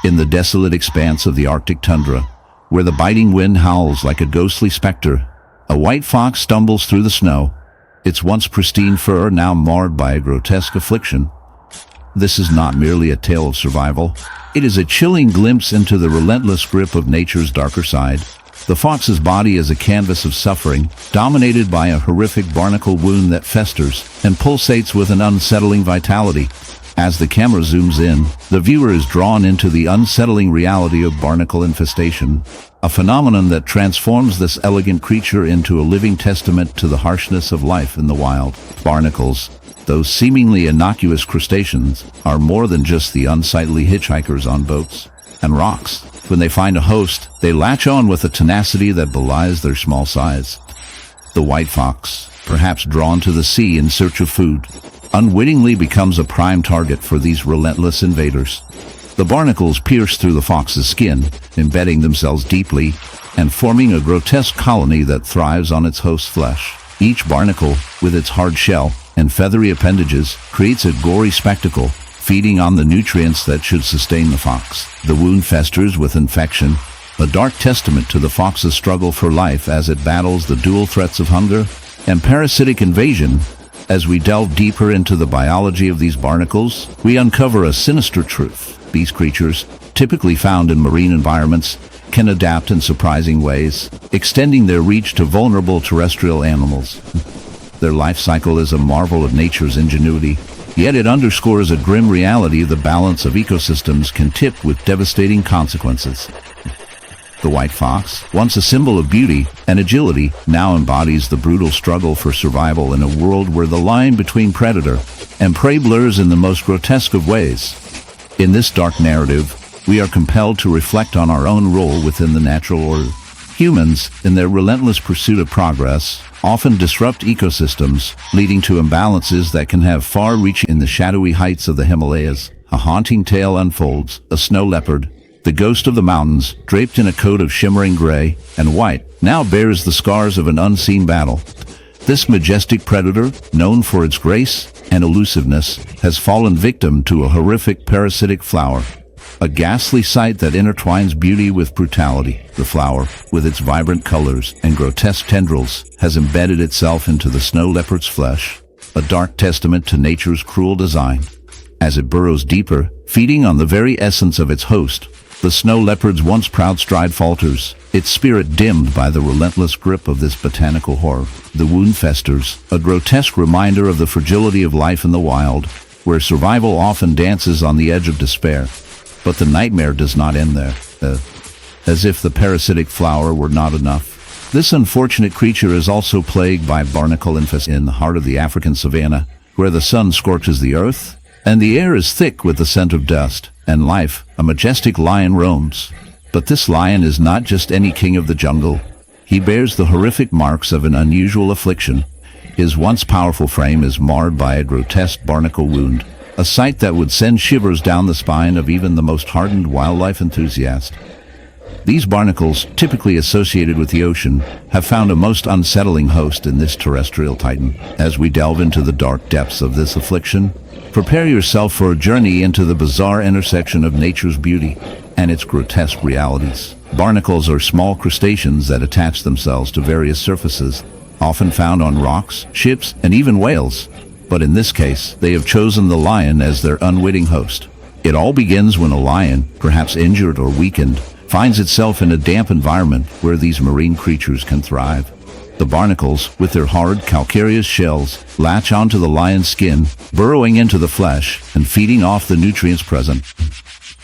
In the desolate expanse of the Arctic tundra, where the biting wind howls like a ghostly specter, a white fox stumbles through the snow, its once pristine fur now marred by a grotesque affliction. This is not merely a tale of survival. It is a chilling glimpse into the relentless grip of nature's darker side. The fox's body is a canvas of suffering, dominated by a horrific barnacle wound that festers and pulsates with an unsettling vitality. As the camera zooms in, the viewer is drawn into the unsettling reality of barnacle infestation, a phenomenon that transforms this elegant creature into a living testament to the harshness of life in the wild. Barnacles, those seemingly innocuous crustaceans, are more than just the unsightly hitchhikers on boats and rocks. When they find a host, they latch on with a tenacity that belies their small size. The white fox, perhaps drawn to the sea in search of food, unwittingly becomes a prime target for these relentless invaders. The barnacles pierce through the fox's skin, embedding themselves deeply and forming a grotesque colony that thrives on its host's flesh. Each barnacle, with its hard shell and feathery appendages, creates a gory spectacle, feeding on the nutrients that should sustain the fox. The wound festers with infection, a dark testament to the fox's struggle for life as it battles the dual threats of hunger and parasitic invasion. As we delve deeper into the biology of these barnacles, we uncover a sinister truth. These creatures, typically found in marine environments, can adapt in surprising ways, extending their reach to vulnerable terrestrial animals. Their life cycle is a marvel of nature's ingenuity, yet it underscores a grim reality: the balance of ecosystems can tip with devastating consequences. The white fox, once a symbol of beauty and agility, now embodies the brutal struggle for survival in a world where the line between predator and prey blurs in the most grotesque of ways. In this dark narrative, we are compelled to reflect on our own role within the natural order. Humans, in their relentless pursuit of progress, often disrupt ecosystems, leading to imbalances that can have far-reaching. In the shadowy heights of the Himalayas, a haunting tale unfolds: a snow leopard, the ghost of the mountains, draped in a coat of shimmering gray and white, now bears the scars of an unseen battle. This majestic predator, known for its grace and elusiveness, has fallen victim to a horrific parasitic flower, a ghastly sight that intertwines beauty with brutality. The flower, with its vibrant colors and grotesque tendrils, has embedded itself into the snow leopard's flesh, a dark testament to nature's cruel design. As it burrows deeper, feeding on the very essence of its host, the snow leopard's once proud stride falters, its spirit dimmed by the relentless grip of this botanical horror. The wound festers, a grotesque reminder of the fragility of life in the wild, where survival often dances on the edge of despair. But the nightmare does not end there. As if the parasitic flower were not enough, this unfortunate creature is also plagued by barnacle infestation. In the heart of the African savanna, where the sun scorches the earth, and the air is thick with the scent of dust and life, a majestic lion roams. But this lion is not just any king of the jungle. He bears the horrific marks of an unusual affliction. His once powerful frame is marred by a grotesque barnacle wound, a sight that would send shivers down the spine of even the most hardened wildlife enthusiast. These barnacles, typically associated with the ocean, have found a most unsettling host in this terrestrial titan. As we delve into the dark depths of this affliction, prepare yourself for a journey into the bizarre intersection of nature's beauty and its grotesque realities. Barnacles are small crustaceans that attach themselves to various surfaces, often found on rocks, ships, and even whales. But in this case, they have chosen the lion as their unwitting host. It all begins when a lion, perhaps injured or weakened, finds itself in a damp environment where these marine creatures can thrive. The barnacles, with their hard, calcareous shells, latch onto the lion's skin, burrowing into the flesh and feeding off the nutrients present.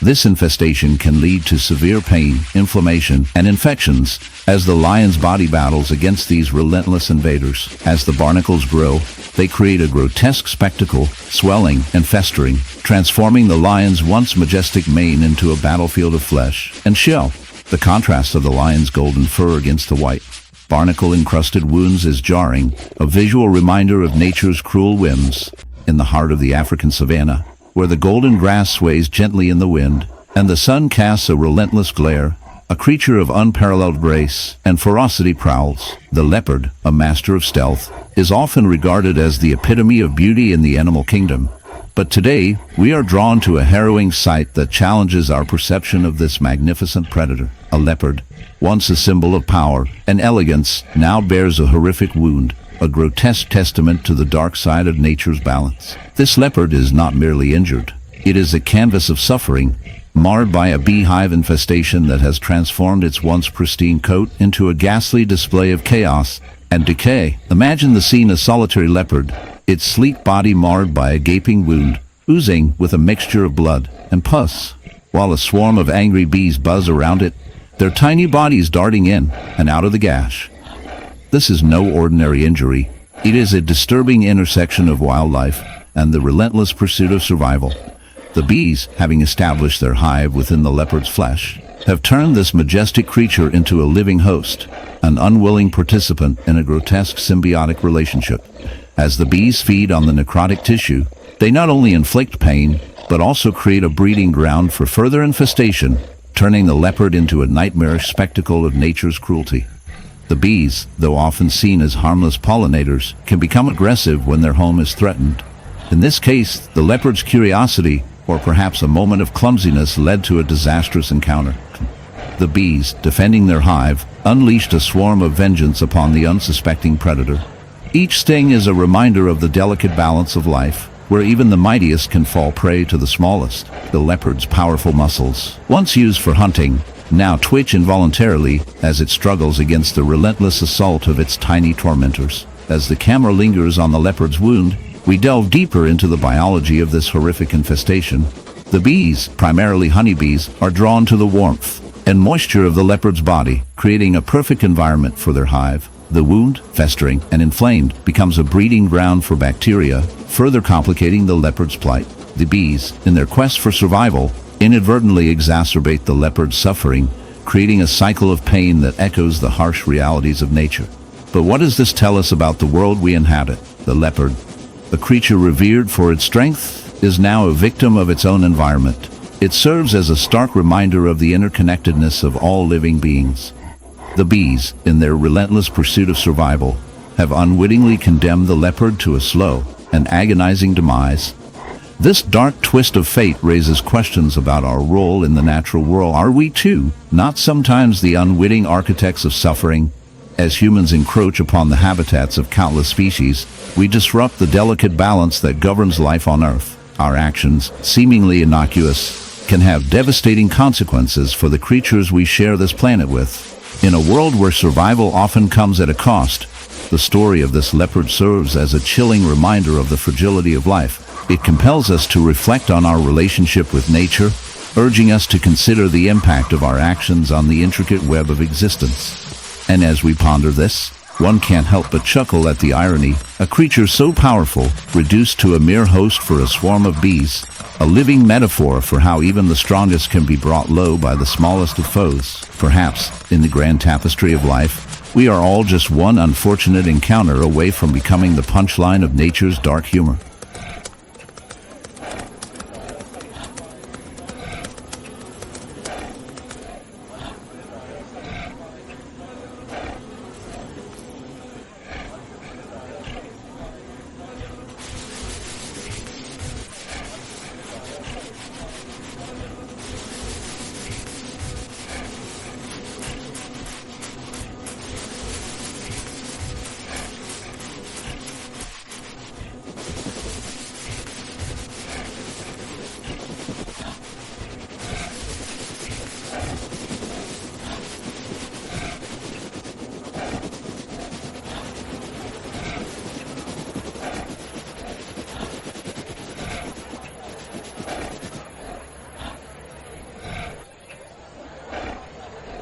This infestation can lead to severe pain, inflammation, and infections as the lion's body battles against these relentless invaders. As the barnacles grow, they create a grotesque spectacle, swelling and festering, transforming the lion's once majestic mane into a battlefield of flesh and shell. The contrast of the lion's golden fur against the white, barnacle-encrusted wounds is jarring, a visual reminder of nature's cruel whims. In the heart of the African savanna, where the golden grass sways gently in the wind, and the sun casts a relentless glare, a creature of unparalleled grace and ferocity prowls. The leopard, a master of stealth, is often regarded as the epitome of beauty in the animal kingdom. But today, we are drawn to a harrowing sight that challenges our perception of this magnificent predator. A leopard, once a symbol of power and elegance, now bears a horrific wound, a grotesque testament to the dark side of nature's balance. This leopard is not merely injured. It is a canvas of suffering, marred by a beehive infestation that has transformed its once pristine coat into a ghastly display of chaos and decay. Imagine the scene: a solitary leopard, its sleek body marred by a gaping wound, oozing with a mixture of blood and pus, while a swarm of angry bees buzz around it, their tiny bodies darting in and out of the gash. This is no ordinary injury. It is a disturbing intersection of wildlife and the relentless pursuit of survival. The bees, having established their hive within the leopard's flesh, have turned this majestic creature into a living host, an unwilling participant in a grotesque symbiotic relationship. As the bees feed on the necrotic tissue, they not only inflict pain, but also create a breeding ground for further infestation, turning the leopard into a nightmarish spectacle of nature's cruelty. The bees, though often seen as harmless pollinators, can become aggressive when their home is threatened. In this case, the leopard's curiosity, or perhaps a moment of clumsiness, led to a disastrous encounter. The bees, defending their hive, unleashed a swarm of vengeance upon the unsuspecting predator. Each sting is a reminder of the delicate balance of life, where even the mightiest can fall prey to the smallest. The leopard's powerful muscles, once used for hunting, now twitch involuntarily as it struggles against the relentless assault of its tiny tormentors. As the camera lingers on the leopard's wound, we delve deeper into the biology of this horrific infestation. The bees, primarily honeybees, are drawn to the warmth and moisture of the leopard's body, creating a perfect environment for their hive. The wound, festering and inflamed, becomes a breeding ground for bacteria, further complicating the leopard's plight. The bees, in their quest for survival, inadvertently exacerbate the leopard's suffering, creating a cycle of pain that echoes the harsh realities of nature. But what does this tell us about the world we inhabit? The leopard, a creature revered for its strength, is now a victim of its own environment. It serves as a stark reminder of the interconnectedness of all living beings. The bees, in their relentless pursuit of survival, have unwittingly condemned the leopard to a slow and agonizing demise. This dark twist of fate raises questions about our role in the natural world. Are we too not sometimes the unwitting architects of suffering? As humans encroach upon the habitats of countless species, we disrupt the delicate balance that governs life on Earth. Our actions, seemingly innocuous, can have devastating consequences for the creatures we share this planet with. In a world where survival often comes at a cost, the story of this leopard serves as a chilling reminder of the fragility of life. It compels us to reflect on our relationship with nature, urging us to consider the impact of our actions on the intricate web of existence. And as we ponder this, one can't help but chuckle at the irony. A creature so powerful, reduced to a mere host for a swarm of bees, a living metaphor for how even the strongest can be brought low by the smallest of foes. Perhaps, in the grand tapestry of life, we are all just one unfortunate encounter away from becoming the punchline of nature's dark humor.